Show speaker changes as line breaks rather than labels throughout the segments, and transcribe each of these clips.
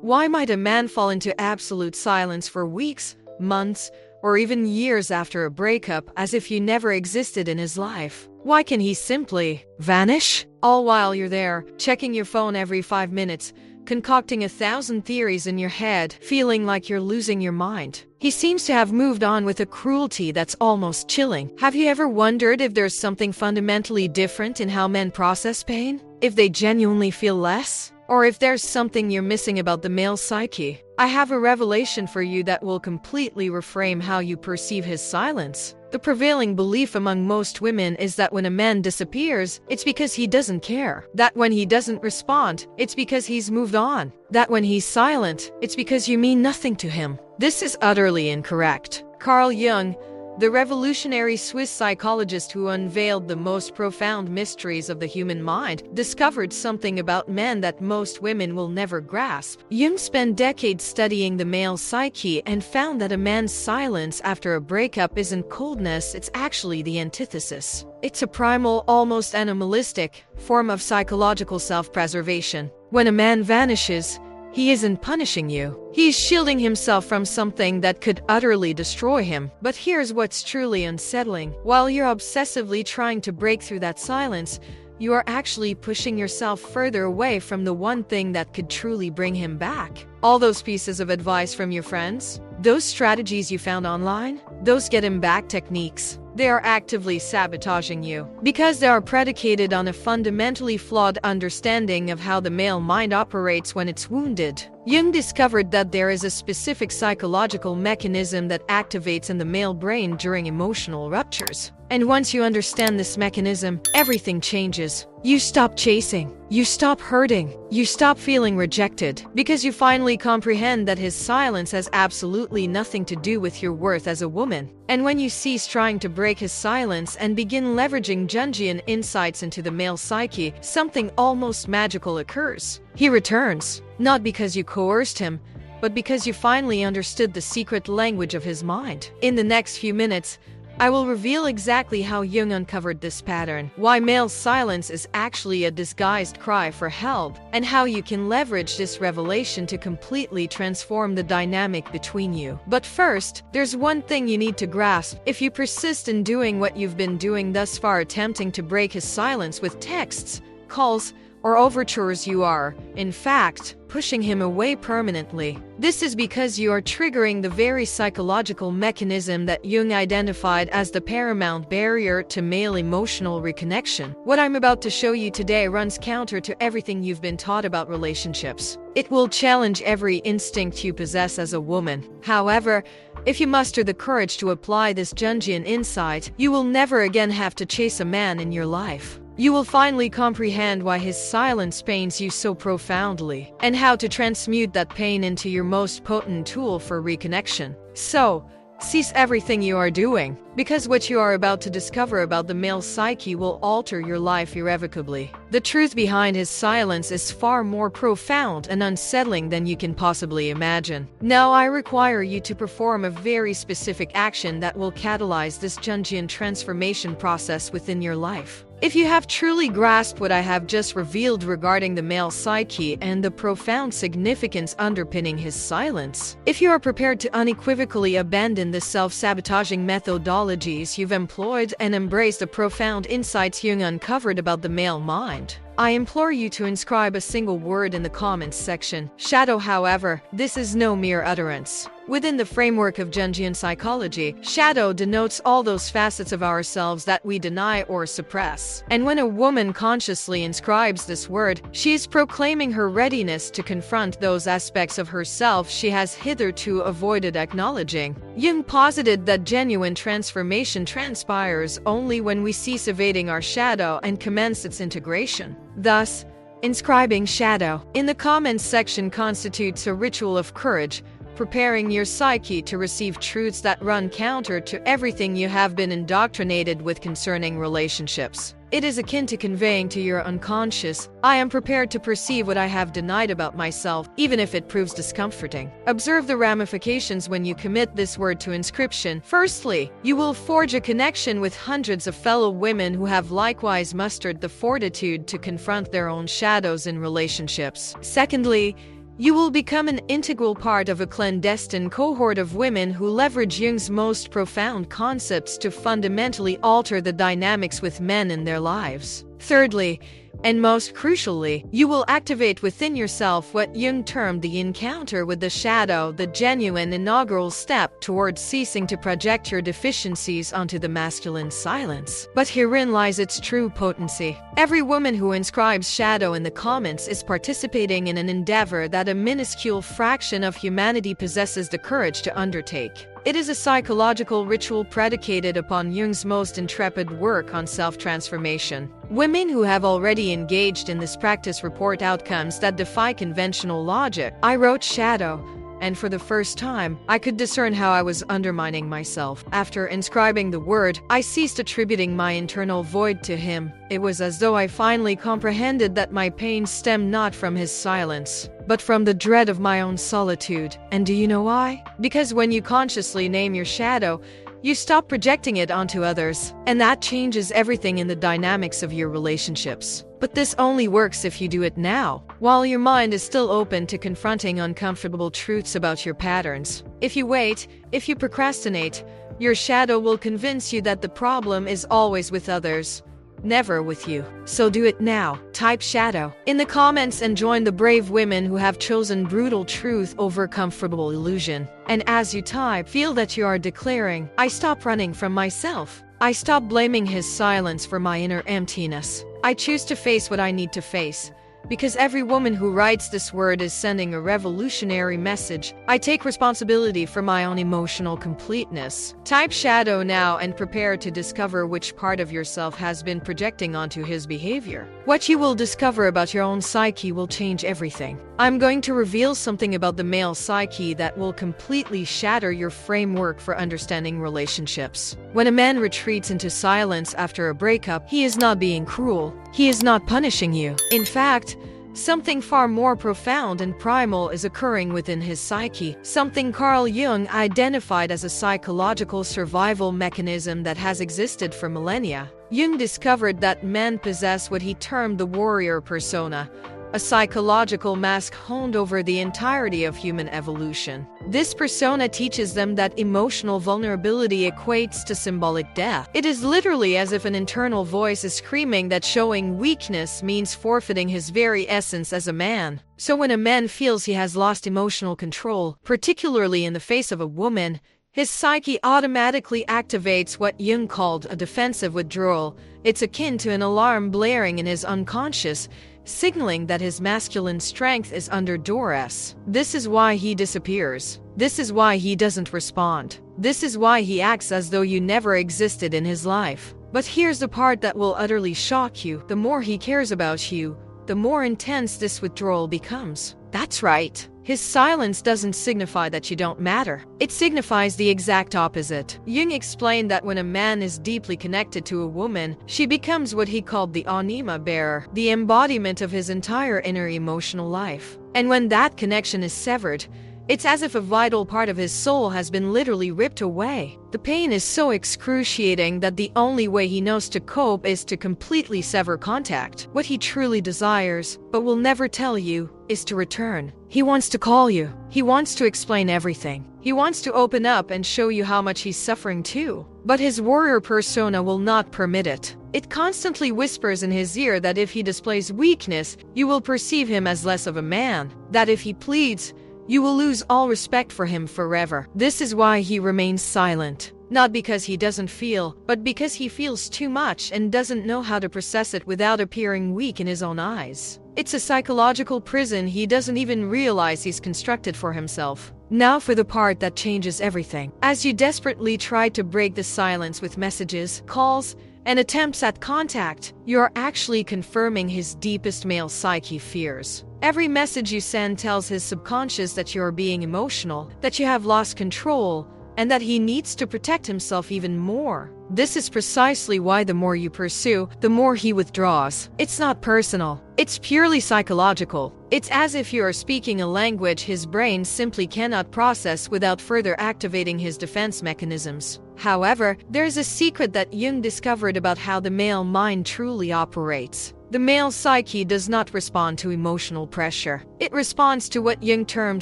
Why might a man fall into absolute silence for weeks, months, or even years after a breakup as if you never existed in his life? Why can he simply vanish? All while you're there, checking your phone every 5 minutes, concocting 1,000 theories in your head, feeling like you're losing your mind. He seems to have moved on with a cruelty that's almost chilling. Have you ever wondered if there's something fundamentally different in how men process pain? If they genuinely feel less? Or if there's something you're missing about the male psyche? I have a revelation for you that will completely reframe how you perceive his silence. The prevailing belief among most women is that when a man disappears, it's because he doesn't care. That when he doesn't respond, it's because he's moved on. That when he's silent, it's because you mean nothing to him. This is utterly incorrect. Carl Jung, the revolutionary Swiss psychologist who unveiled the most profound mysteries of the human mind, discovered something about men that most women will never grasp. Jung spent decades studying the male psyche and found that a man's silence after a breakup isn't coldness, it's actually the antithesis. It's a primal, almost animalistic form of psychological self-preservation. When a man vanishes, he isn't punishing you. He's shielding himself from something that could utterly destroy him. But here's what's truly unsettling. While you're obsessively trying to break through that silence, you are actually pushing yourself further away from the one thing that could truly bring him back. All those pieces of advice from your friends, those strategies you found online, those get him back techniques, they are actively sabotaging you because they are predicated on a fundamentally flawed understanding of how the male mind operates when it's wounded. Jung discovered that there is a specific psychological mechanism that activates in the male brain during emotional ruptures. And once you understand this mechanism, everything changes. You stop chasing. You stop hurting. You stop feeling rejected because you finally comprehend that his silence has absolutely nothing to do with your worth as a woman. And when you cease trying to break his silence and begin leveraging Jungian insights into the male psyche, something almost magical occurs. He returns, not because you coerced him, but because you finally understood the secret language of his mind. In the next few minutes, I will reveal exactly how Jung uncovered this pattern, why male silence is actually a disguised cry for help, and how you can leverage this revelation to completely transform the dynamic between you. But first, there's one thing you need to grasp. If you persist in doing what you've been doing thus far, attempting to break his silence with texts, calls, or overtures, you are, in fact, pushing him away permanently. This is because you are triggering the very psychological mechanism that Jung identified as the paramount barrier to male emotional reconnection. What I'm about to show you today runs counter to everything you've been taught about relationships. It will challenge every instinct you possess as a woman. However, if you muster the courage to apply this Jungian insight, you will never again have to chase a man in your life. You will finally comprehend why his silence pains you so profoundly, and how to transmute that pain into your most potent tool for reconnection. So, cease everything you are doing, because what you are about to discover about the male psyche will alter your life irrevocably. The truth behind his silence is far more profound and unsettling than you can possibly imagine. Now I require you to perform a very specific action that will catalyze this Jungian transformation process within your life. If you have truly grasped what I have just revealed regarding the male psyche and the profound significance underpinning his silence, if you are prepared to unequivocally abandon the self-sabotaging methodologies you've employed and embrace the profound insights Jung uncovered about the male mind, I implore you to inscribe a single word in the comments section. Shadow. However, this is no mere utterance. Within the framework of Jungian psychology, shadow denotes all those facets of ourselves that we deny or suppress. And when a woman consciously inscribes this word, she is proclaiming her readiness to confront those aspects of herself she has hitherto avoided acknowledging. Jung posited that genuine transformation transpires only when we cease evading our shadow and commence its integration. Thus, inscribing shadow in the comments section constitutes a ritual of courage, preparing your psyche to receive truths that run counter to everything you have been indoctrinated with concerning relationships. It is akin to conveying to your unconscious, I am prepared to perceive what I have denied about myself, even if it proves discomforting. Observe the ramifications when you commit this word to inscription. Firstly, you will forge a connection with hundreds of fellow women who have likewise mustered the fortitude to confront their own shadows in relationships. Secondly, You will become an integral part of a clandestine cohort of women who leverage Jung's most profound concepts to fundamentally alter the dynamics with men in their lives. Thirdly, and most crucially, you will activate within yourself what Jung termed the encounter with the shadow, the genuine inaugural step towards ceasing to project your deficiencies onto the masculine silence. But herein lies its true potency. Every woman who inscribes shadow in the comments is participating in an endeavor that a minuscule fraction of humanity possesses the courage to undertake. It is a psychological ritual predicated upon Jung's most intrepid work on self-transformation. Women who have already engaged in this practice report outcomes that defy conventional logic. I wrote shadow, and for the first time, I could discern how I was undermining myself. After inscribing the word, I ceased attributing my internal void to him. It was as though I finally comprehended that my pain stemmed not from his silence, but from the dread of my own solitude. And do you know why? Because when you consciously name your shadow, you stop projecting it onto others, and that changes everything in the dynamics of your relationships. But this only works if you do it now, while your mind is still open to confronting uncomfortable truths about your patterns. If you wait, if you procrastinate, your shadow will convince you that the problem is always with others, never with you. So do it now. Type shadow in the comments and join the brave women who have chosen brutal truth over comfortable illusion. And as you type, feel that you are declaring, I stop running from myself. I stop blaming his silence for my inner emptiness. I choose to face what I need to face. Because every woman who writes this word is sending a revolutionary message. I take responsibility for my own emotional completeness. Type shadow now and prepare to discover which part of yourself has been projecting onto his behavior. What you will discover about your own psyche will change everything. I'm going to reveal something about the male psyche that will completely shatter your framework for understanding relationships. When a man retreats into silence after a breakup, he is not being cruel. He is not punishing you. In fact, something far more profound and primal is occurring within his psyche, something Carl Jung identified as a psychological survival mechanism that has existed for millennia. Jung discovered that men possess what he termed the warrior persona, a psychological mask honed over the entirety of human evolution. This persona teaches them that emotional vulnerability equates to symbolic death. It is literally as if an internal voice is screaming that showing weakness means forfeiting his very essence as a man. So when a man feels he has lost emotional control, particularly in the face of a woman, his psyche automatically activates what Jung called a defensive withdrawal. It's akin to an alarm blaring in his unconscious, signaling that his masculine strength is under duress. This is why he disappears. This is why he doesn't respond. This is why he acts as though you never existed in his life. But here's the part that will utterly shock you. The more he cares about you, the more intense this withdrawal becomes. That's right. His silence doesn't signify that you don't matter. It signifies the exact opposite. Jung explained that when a man is deeply connected to a woman, she becomes what he called the anima bearer, the embodiment of his entire inner emotional life. And when that connection is severed, it's as if a vital part of his soul has been literally ripped away. The pain is so excruciating that the only way he knows to cope is to completely sever contact. What he truly desires, but will never tell you, is to return. He wants to call you. He wants to explain everything. He wants to open up and show you how much he's suffering too. But his warrior persona will not permit it. It constantly whispers in his ear that if he displays weakness, you will perceive him as less of a man. That if he pleads, you will lose all respect for him forever. This is why he remains silent. Not because he doesn't feel, but because he feels too much and doesn't know how to process it without appearing weak in his own eyes. It's a psychological prison he doesn't even realize he's constructed for himself. Now for the part that changes everything. As you desperately try to break the silence with messages, calls, and attempts at contact, you're actually confirming his deepest male psyche fears. Every message you send tells his subconscious that you're being emotional, that you have lost control, and that he needs to protect himself even more. This is precisely why the more you pursue, the more he withdraws. It's not personal. It's purely psychological. It's as if you are speaking a language his brain simply cannot process without further activating his defense mechanisms. However, there's a secret that Jung discovered about how the male mind truly operates. The male psyche does not respond to emotional pressure. It responds to what Jung termed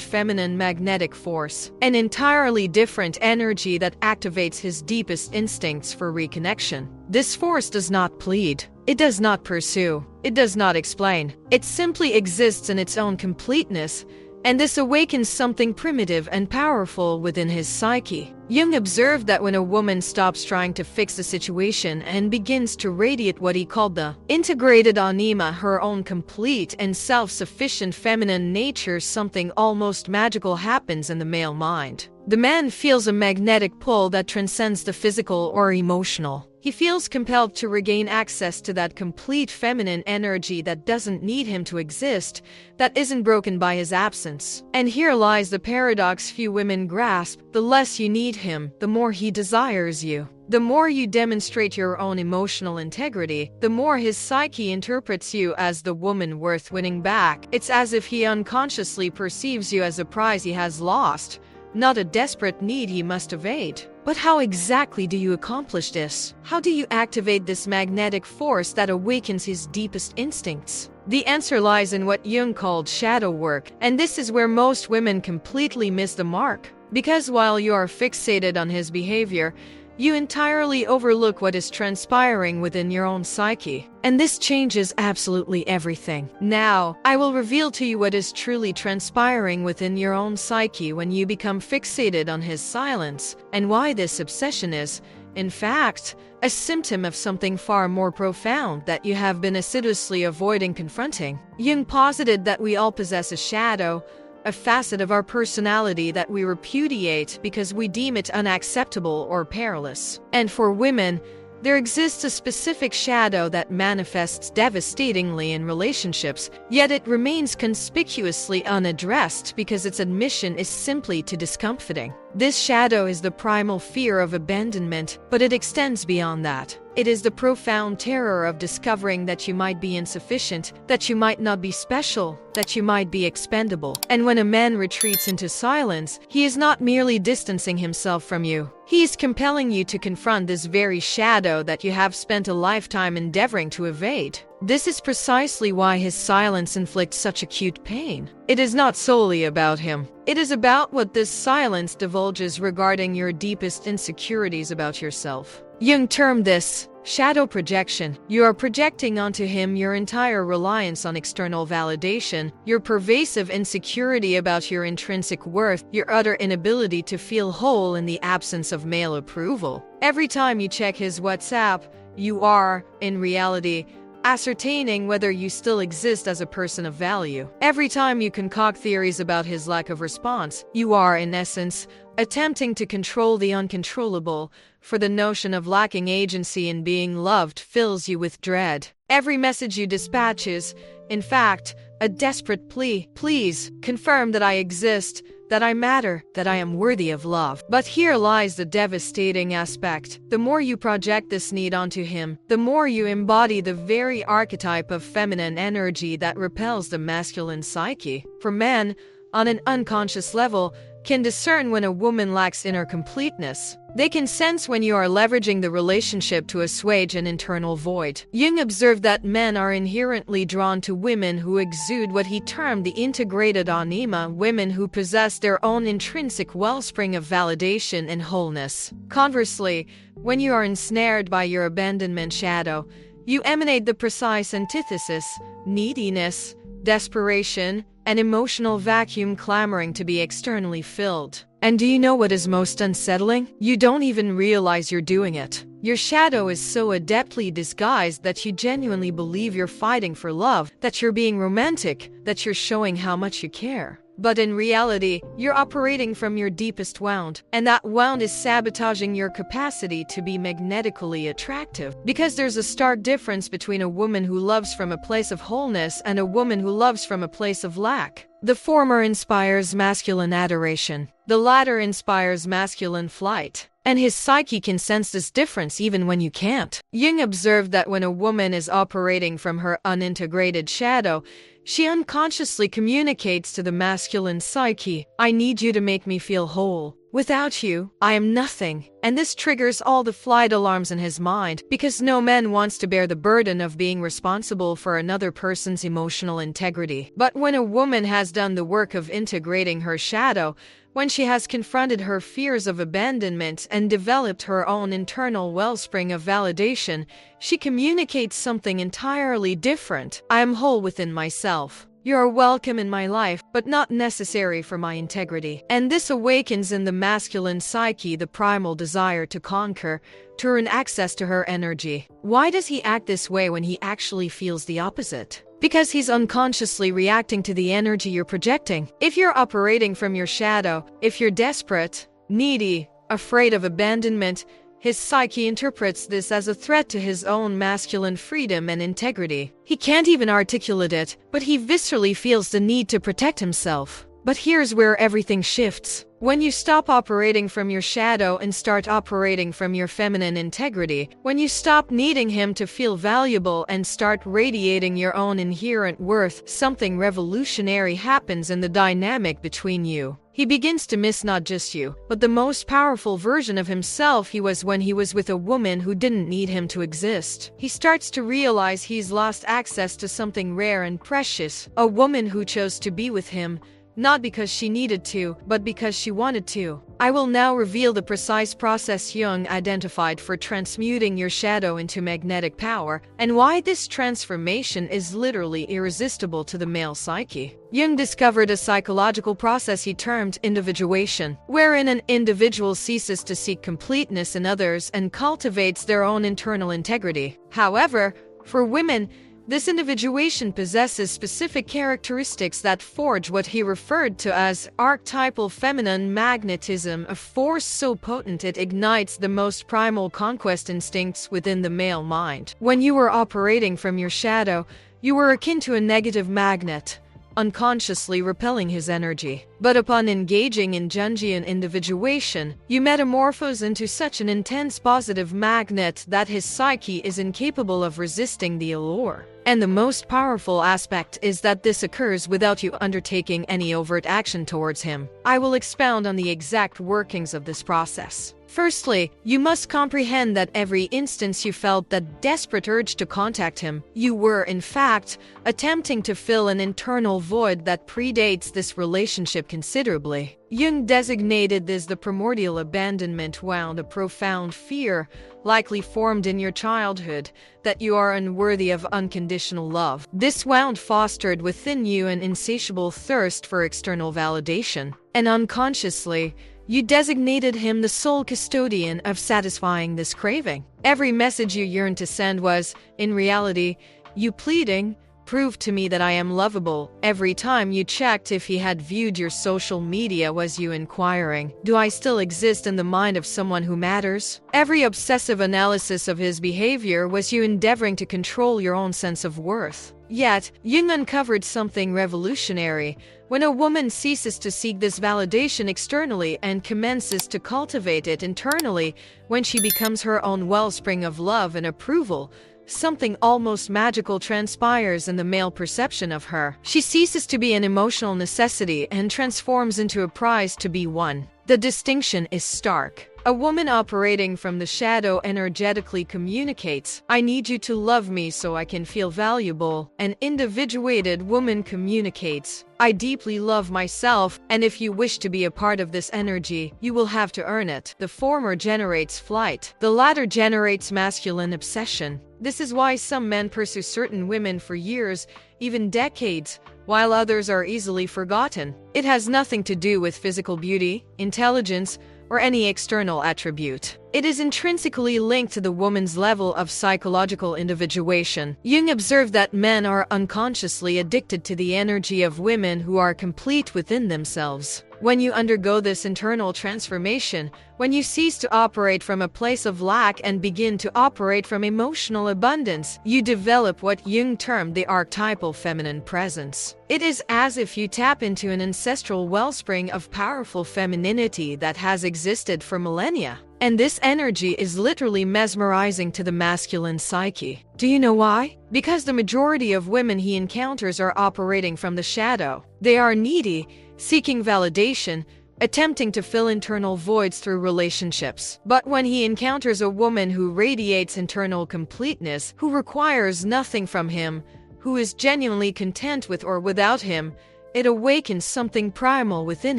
feminine magnetic force, an entirely different energy that activates his deepest instincts for reconnection. This force does not plead. It does not pursue. It does not explain. It simply exists in its own completeness, and this awakens something primitive and powerful within his psyche. Jung observed that when a woman stops trying to fix the situation and begins to radiate what he called the integrated anima, her own complete and self-sufficient feminine nature, something almost magical happens in the male mind. The man feels a magnetic pull that transcends the physical or emotional. He feels compelled to regain access to that complete feminine energy that doesn't need him to exist, that isn't broken by his absence. And here lies the paradox few women grasp: the less you need him, the more he desires you. The more you demonstrate your own emotional integrity, the more his psyche interprets you as the woman worth winning back. It's as if he unconsciously perceives you as a prize he has lost, not a desperate need he must evade. But how exactly do you accomplish this? How do you activate this magnetic force that awakens his deepest instincts? The answer lies in what Jung called shadow work, and this is where most women completely miss the mark. Because while you are fixated on his behavior, you entirely overlook what is transpiring within your own psyche. And this changes absolutely everything. Now, I will reveal to you what is truly transpiring within your own psyche when you become fixated on his silence, and why this obsession is, in fact, a symptom of something far more profound that you have been assiduously avoiding confronting. Jung posited that we all possess a shadow, a facet of our personality that we repudiate because we deem it unacceptable or perilous. And for women, there exists a specific shadow that manifests devastatingly in relationships, yet it remains conspicuously unaddressed because its admission is simply too discomforting. This shadow is the primal fear of abandonment, but it extends beyond that. It is the profound terror of discovering that you might be insufficient, that you might not be special, that you might be expendable. And when a man retreats into silence, he is not merely distancing himself from you. He is compelling you to confront this very shadow that you have spent a lifetime endeavoring to evade. This is precisely why his silence inflicts such acute pain. It is not solely about him. It is about what this silence divulges regarding your deepest insecurities about yourself. Jung termed this shadow projection. You are projecting onto him your entire reliance on external validation, your pervasive insecurity about your intrinsic worth, your utter inability to feel whole in the absence of male approval. Every time you check his WhatsApp, you are, in reality, ascertaining whether you still exist as a person of value. Every time you concoct theories about his lack of response, you are, in essence, attempting to control the uncontrollable, for the notion of lacking agency in being loved fills you with dread. Every message you dispatch is, in fact, a desperate plea. Please, confirm that I exist, that I matter, that I am worthy of love. But here lies the devastating aspect. The more you project this need onto him, the more you embody the very archetype of feminine energy that repels the masculine psyche. For men, on an unconscious level, can discern when a woman lacks inner completeness. They can sense when you are leveraging the relationship to assuage an internal void. Jung observed that men are inherently drawn to women who exude what he termed the integrated anima, women who possess their own intrinsic wellspring of validation and wholeness. Conversely, when you are ensnared by your abandonment shadow, you emanate the precise antithesis: neediness, desperation, an emotional vacuum clamoring to be externally filled. And do you know what is most unsettling? You don't even realize you're doing it. Your shadow is so adeptly disguised that you genuinely believe you're fighting for love, that you're being romantic, that you're showing how much you care. But in reality, you're operating from your deepest wound, and that wound is sabotaging your capacity to be magnetically attractive. Because there's a stark difference between a woman who loves from a place of wholeness and a woman who loves from a place of lack. The former inspires masculine adoration. The latter inspires masculine flight. And his psyche can sense this difference even when you can't. Jung observed that when a woman is operating from her unintegrated shadow, she unconsciously communicates to the masculine psyche, I need you to make me feel whole. Without you, I am nothing. And this triggers all the flight alarms in his mind, because no man wants to bear the burden of being responsible for another person's emotional integrity. But when a woman has done the work of integrating her shadow, when she has confronted her fears of abandonment and developed her own internal wellspring of validation, she communicates something entirely different. I am whole within myself. You are welcome in my life, but not necessary for my integrity. And this awakens in the masculine psyche the primal desire to conquer, to earn access to her energy. Why does he act this way when he actually feels the opposite? Because he's unconsciously reacting to the energy you're projecting. If you're operating from your shadow, if you're desperate, needy, afraid of abandonment, his psyche interprets this as a threat to his own masculine freedom and integrity. He can't even articulate it, but he viscerally feels the need to protect himself. But here's where everything shifts. When you stop operating from your shadow and start operating from your feminine integrity, when you stop needing him to feel valuable and start radiating your own inherent worth, something revolutionary happens in the dynamic between you. He begins to miss not just you, but the most powerful version of himself he was when he was with a woman who didn't need him to exist. He starts to realize he's lost access to something rare and precious, a woman who chose to be with him, not because she needed to, but because she wanted to. I will now reveal the precise process Jung identified for transmuting your shadow into magnetic power, and why this transformation is literally irresistible to the male psyche. Jung discovered a psychological process he termed individuation, wherein an individual ceases to seek completeness in others and cultivates their own internal integrity. However, for women, this individuation possesses specific characteristics that forge what he referred to as archetypal feminine magnetism, a force so potent it ignites the most primal conquest instincts within the male mind. When you were operating from your shadow, you were akin to a negative magnet, unconsciously repelling his energy. But upon engaging in Jungian individuation, you metamorphose into such an intense positive magnet that his psyche is incapable of resisting the allure. And the most powerful aspect is that this occurs without you undertaking any overt action towards him. I will expound on the exact workings of this process. Firstly, you must comprehend that every instance you felt that desperate urge to contact him, you were, in fact, attempting to fill an internal void that predates this relationship considerably. Jung designated this the primordial abandonment wound, a profound fear, likely formed in your childhood, that you are unworthy of unconditional love. This wound fostered within you an insatiable thirst for external validation, and unconsciously, you designated him the sole custodian of satisfying this craving. Every message you yearned to send was, in reality, you pleading, "Prove to me that I am lovable." Every time you checked if he had viewed your social media was you inquiring, "Do I still exist in the mind of someone who matters?" Every obsessive analysis of his behavior was you endeavoring to control your own sense of worth. Yet, Jung uncovered something revolutionary. When a woman ceases to seek this validation externally and commences to cultivate it internally, when she becomes her own wellspring of love and approval, something almost magical transpires in the male perception of her. She ceases to be an emotional necessity and transforms into a prize to be won. The distinction is stark. A woman operating from the shadow energetically communicates, "I need you to love me so I can feel valuable." An individuated woman communicates, "I deeply love myself, and if you wish to be a part of this energy, you will have to earn it." The former generates flight. The latter generates masculine obsession. This is why some men pursue certain women for years, even decades, while others are easily forgotten. It has nothing to do with physical beauty, intelligence, or any external attribute. It is intrinsically linked to the woman's level of psychological individuation. Jung observed that men are unconsciously addicted to the energy of women who are complete within themselves. When you undergo this internal transformation, when you cease to operate from a place of lack and begin to operate from emotional abundance, you develop what Jung termed the archetypal feminine presence. It is as if you tap into an ancestral wellspring of powerful femininity that has existed for millennia. And this energy is literally mesmerizing to the masculine psyche. Do you know why? Because the majority of women he encounters are operating from the shadow. They are needy, seeking validation, attempting to fill internal voids through relationships. But when he encounters a woman who radiates internal completeness, who requires nothing from him, who is genuinely content with or without him, it awakens something primal within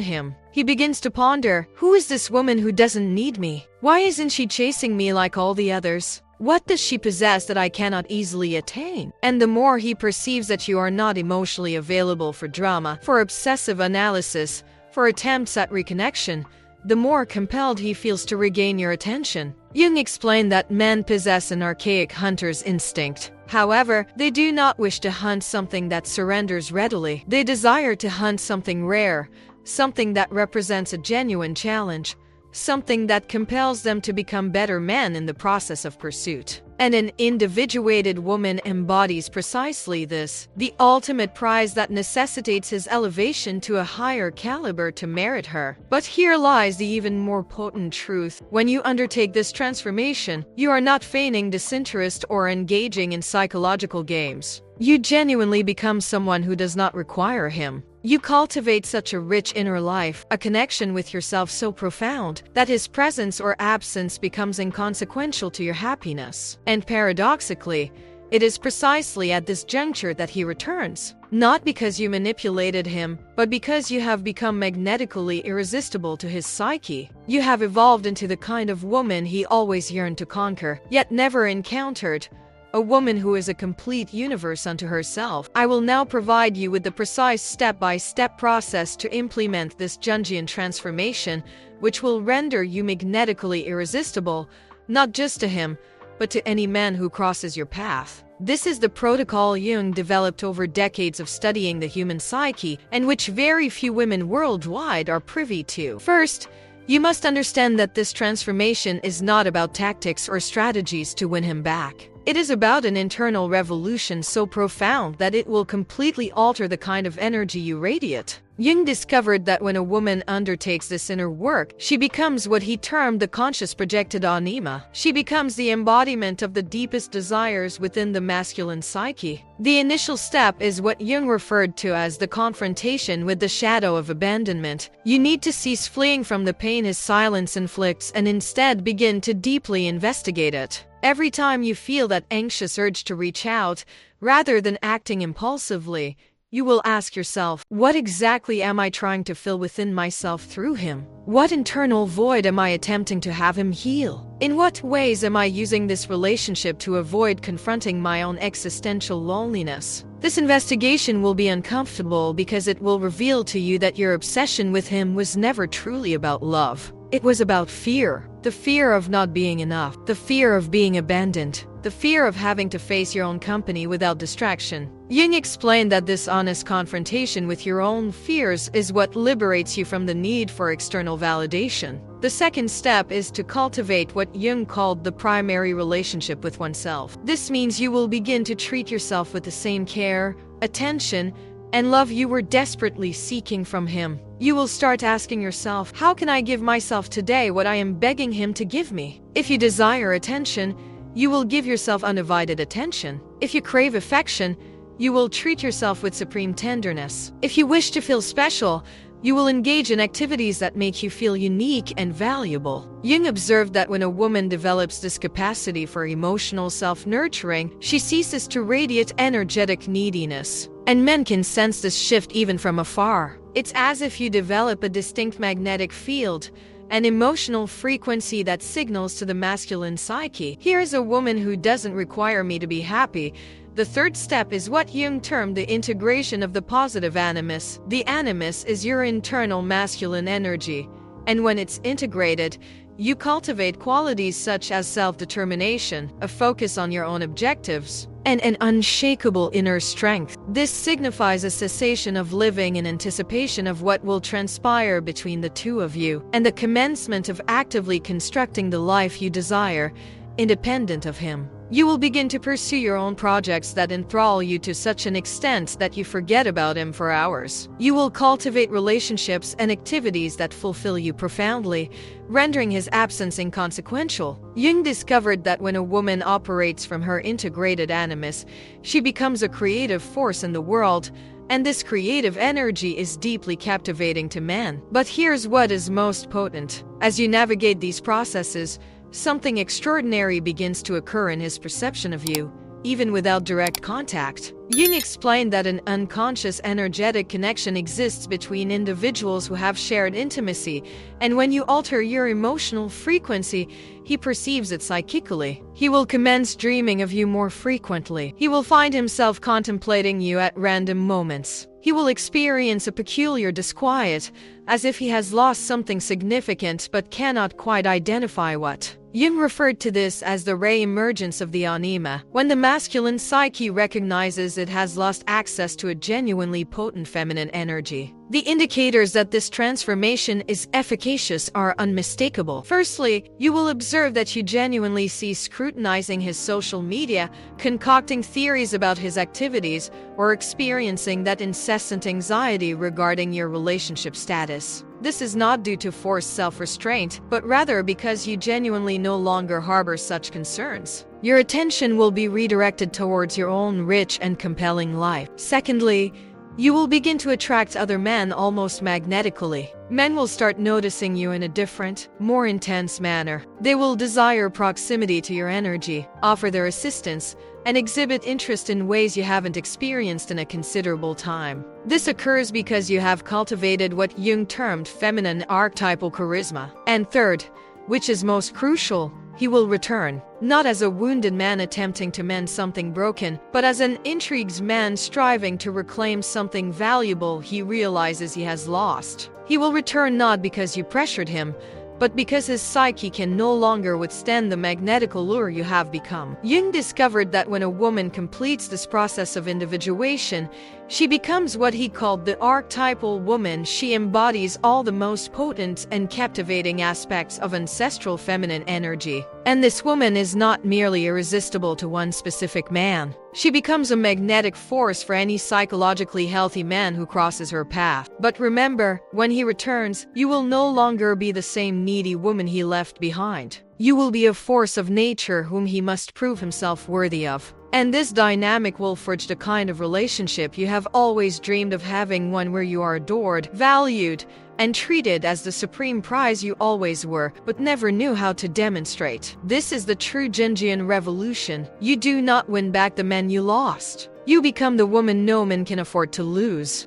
him. He begins to ponder, who is this woman who doesn't need me? Why isn't she chasing me like all the others? What does she possess that I cannot easily attain? And the more he perceives that you are not emotionally available for drama, for obsessive analysis, for attempts at reconnection, the more compelled he feels to regain your attention. Jung explained that men possess an archaic hunter's instinct. However, they do not wish to hunt something that surrenders readily. They desire to hunt something rare, something that represents a genuine challenge, something that compels them to become better men in the process of pursuit. And an individuated woman embodies precisely this, the ultimate prize that necessitates his elevation to a higher caliber to merit her. But here lies the even more potent truth. When you undertake this transformation, you are not feigning disinterest or engaging in psychological games. You genuinely become someone who does not require him. You cultivate such a rich inner life, a connection with yourself so profound, that his presence or absence becomes inconsequential to your happiness. And paradoxically, it is precisely at this juncture that he returns. Not because you manipulated him, but because you have become magnetically irresistible to his psyche. You have evolved into the kind of woman he always yearned to conquer, yet never encountered. A woman who is a complete universe unto herself. I will now provide you with the precise step-by-step process to implement this Jungian transformation, which will render you magnetically irresistible, not just to him, but to any man who crosses your path. This is the protocol Jung developed over decades of studying the human psyche, and which very few women worldwide are privy to. First, you must understand that this transformation is not about tactics or strategies to win him back. It is about an internal revolution so profound that it will completely alter the kind of energy you radiate. Jung discovered that when a woman undertakes this inner work, she becomes what he termed the conscious projected anima. She becomes the embodiment of the deepest desires within the masculine psyche. The initial step is what Jung referred to as the confrontation with the shadow of abandonment. You need to cease fleeing from the pain his silence inflicts and instead begin to deeply investigate it. Every time you feel that anxious urge to reach out, rather than acting impulsively, you will ask yourself, what exactly am I trying to fill within myself through him? What internal void am I attempting to have him heal? In what ways am I using this relationship to avoid confronting my own existential loneliness? This investigation will be uncomfortable because it will reveal to you that your obsession with him was never truly about love. It was about fear. The fear of not being enough. The fear of being abandoned. The fear of having to face your own company without distraction. Jung explained that this honest confrontation with your own fears is what liberates you from the need for external validation. The second step is to cultivate what Jung called the primary relationship with oneself. This means you will begin to treat yourself with the same care, attention, and love you were desperately seeking from him. You will start asking yourself, how can I give myself today what I am begging him to give me? If you desire attention, you will give yourself undivided attention. If you crave affection, you will treat yourself with supreme tenderness. If you wish to feel special, you will engage in activities that make you feel unique and valuable. Jung observed that when a woman develops this capacity for emotional self-nurturing, she ceases to radiate energetic neediness. And men can sense this shift even from afar. It's as if you develop a distinct magnetic field, an emotional frequency that signals to the masculine psyche. Here is a woman who doesn't require me to be happy. The third step is what Jung termed the integration of the positive animus. The animus is your internal masculine energy, and when it's integrated, you cultivate qualities such as self-determination, a focus on your own objectives, and an unshakable inner strength. This signifies a cessation of living in anticipation of what will transpire between the two of you, and the commencement of actively constructing the life you desire, independent of him. You will begin to pursue your own projects that enthrall you to such an extent that you forget about him for hours. You will cultivate relationships and activities that fulfill you profoundly, rendering his absence inconsequential. Jung discovered that when a woman operates from her integrated animus, she becomes a creative force in the world, And this creative energy is deeply captivating to men. But here's what is most potent. As you navigate these processes, something extraordinary begins to occur in his perception of you, even without direct contact. Jung explained that an unconscious energetic connection exists between individuals who have shared intimacy, and when you alter your emotional frequency, he perceives it psychically. He will commence dreaming of you more frequently. He will find himself contemplating you at random moments. He will experience a peculiar disquiet, as if he has lost something significant but cannot quite identify what. Jung referred to this as the re-emergence of the anima, when the masculine psyche recognizes it has lost access to a genuinely potent feminine energy. The indicators that this transformation is efficacious are unmistakable. Firstly, you will observe that you genuinely cease scrutinizing his social media, concocting theories about his activities, or experiencing that incessant anxiety regarding your relationship status. This is not due to forced self-restraint, but rather because you genuinely no longer harbor such concerns. Your attention will be redirected towards your own rich and compelling life. Secondly, you will begin to attract other men almost magnetically. Men will start noticing you in a different, more intense manner. They will desire proximity to your energy, offer their assistance, and exhibit interest in ways you haven't experienced in a considerable time. This occurs because you have cultivated what Jung termed feminine archetypal charisma. And third, which is most crucial, he will return, not as a wounded man attempting to mend something broken, but as an intrigued man striving to reclaim something valuable he realizes he has lost. He will return not because you pressured him, but because his psyche can no longer withstand the magnetic allure you have become. Jung discovered that when a woman completes this process of individuation, she becomes what he called the archetypal woman. She embodies all the most potent and captivating aspects of ancestral feminine energy. And this woman is not merely irresistible to one specific man. She becomes a magnetic force for any psychologically healthy man who crosses her path. But remember, when he returns, you will no longer be the same needy woman he left behind. You will be a force of nature whom he must prove himself worthy of. And this dynamic will forge the kind of relationship you have always dreamed of having, one where you are adored, valued, and treated as the supreme prize you always were, but never knew how to demonstrate. This is the true Jungian revolution. You do not win back the men you lost. You become the woman no man can afford to lose.